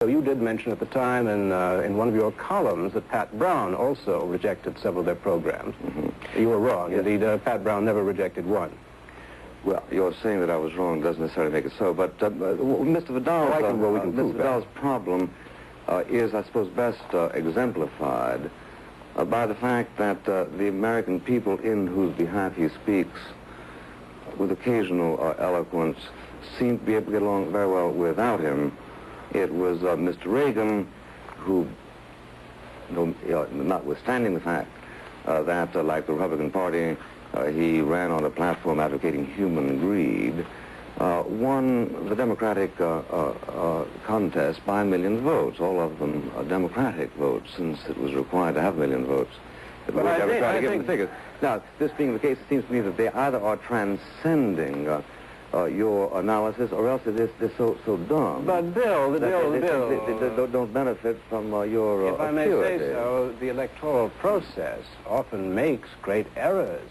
So you did mention at the time in one of your columns that Pat Brown also rejected several of their programs. Mm-hmm. You were wrong. Yes. Indeed, Pat Brown never rejected one. Well, you're saying that I was wrong doesn't necessarily make it so, but Mr. Vidal's problem is, I suppose, best exemplified by the fact that the American people in whose behalf he speaks, with occasional eloquence, seem to be able to get along very well without him. It was Mr. Reagan who, notwithstanding the fact that, like the Republican Party, he ran on a platform advocating human greed, won the Democratic contest by a million votes, all of them Democratic votes, since it was required to have a million votes. But I think... figures. Now, this being the case, it seems to me that they either are transcending your analysis, or else they're so dumb. But Bill, they don't benefit from your If I may say so, the electoral process often makes great errors.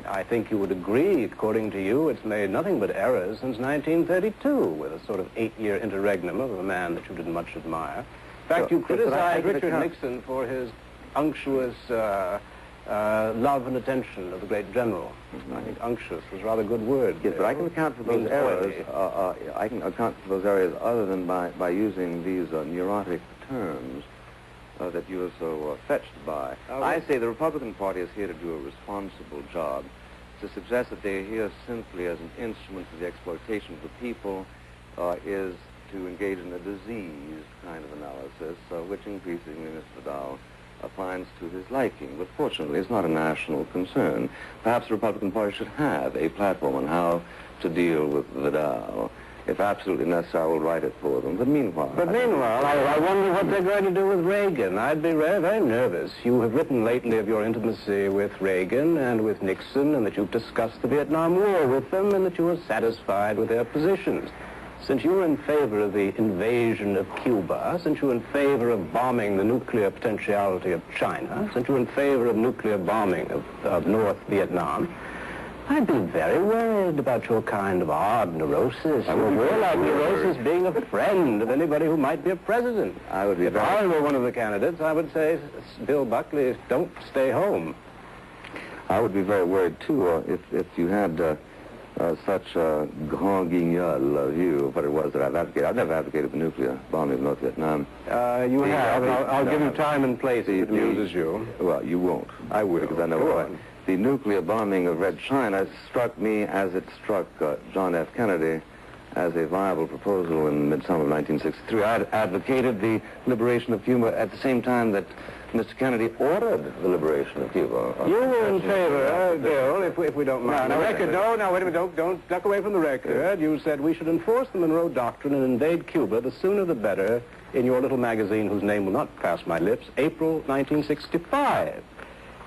I think you would agree, according to you, it's made nothing but errors since 1932, with a sort of 8-year interregnum of a man that you didn't much admire. In fact, you criticized Richard Nixon for his unctuous love and attention of the great general. Mm-hmm. I think unctuous was a rather good word. Yes, but I can account for those errors. I can account for those errors other than by using these neurotic terms that you are so fetched by. I say the Republican Party is here to do a responsible job. To suggest that they're here simply as an instrument for the exploitation of the people is to engage in a diseased kind of analysis, which increasingly Mr. Vidal finds to his liking. But fortunately, it's not a national concern. Perhaps the Republican Party should have a platform on how to deal with Vidal. If absolutely necessary, I will write it for them. But meanwhile, I wonder what they're going to do with Reagan. I'd be very, very nervous. You have written lately of your intimacy with Reagan and with Nixon, and that you've discussed the Vietnam War with them, and that you are satisfied with their positions. Since you're in favor of the invasion of Cuba, since you're in favor of bombing the nuclear potentiality of China, since you're in favor of nuclear bombing of North Vietnam, I'd be very worried about your kind of odd neurosis. Your warlike neurosis being a friend of anybody who might be a president. If I were one of the candidates, I would say, Bill Buckley, don't stay home. I would be very worried, too, if you had such a grand guignol view of what it was that I've advocated. I've never advocated the nuclear bombing of North Vietnam. You have. I'll give you time and place if it amuses you. Well, you won't. I will, because I know why. The nuclear bombing of Red China struck me as it struck John F. Kennedy as a viable proposal in midsummer of 1963. I advocated the liberation of Cuba at the same time that Mr. Kennedy ordered the liberation of Cuba. You were in favor, Bill, if we don't mind. Wait a minute, don't duck away from the record. You said we should enforce the Monroe Doctrine and invade Cuba, the sooner the better, in your little magazine whose name will not pass my lips, April 1965.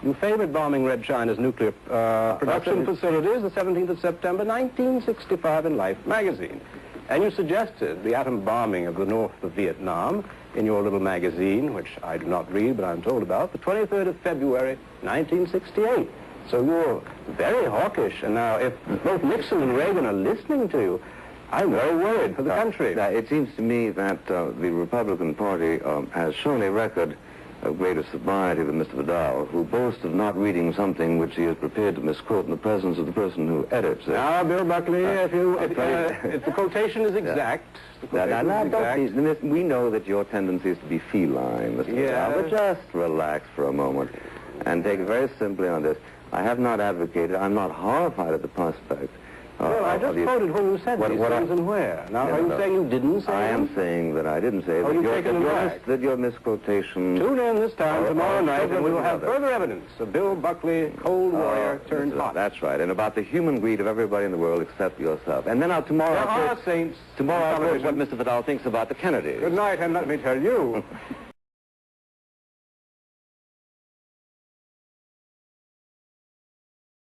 You favored bombing Red China's nuclear production facilities the 17th of September, 1965 in Life magazine. And you suggested the atom bombing of the north of Vietnam in your little magazine, which I do not read, but I'm told about, the 23rd of February, 1968. So you're very hawkish. And now, if both Nixon and Reagan are listening to you, I'm very worried for the country. Now, it seems to me that the Republican Party has shown a record of greater sobriety than Mr. Vidal, who boasts of not reading something which he is prepared to misquote in the presence of the person who edits it. Now, Bill Buckley, if the quotation is exact... We know that your tendency is to be feline, Mr. Vidal, but just relax for a moment and take it very simply on this. I have not advocated, I'm not horrified at the prospect. Well, I just quoted when you said these things and where. Now, are you saying you didn't say I am saying that I didn't say that your misquotation... Tune in this time tomorrow night, and we will have further evidence of Bill Buckley, cold warrior turned hot. That's right, and about the human greed of everybody in the world except yourself. And then tomorrow... There are saints. Tomorrow I'll tell you what Mr. Vidal thinks about the Kennedys. Good night, and let me tell you...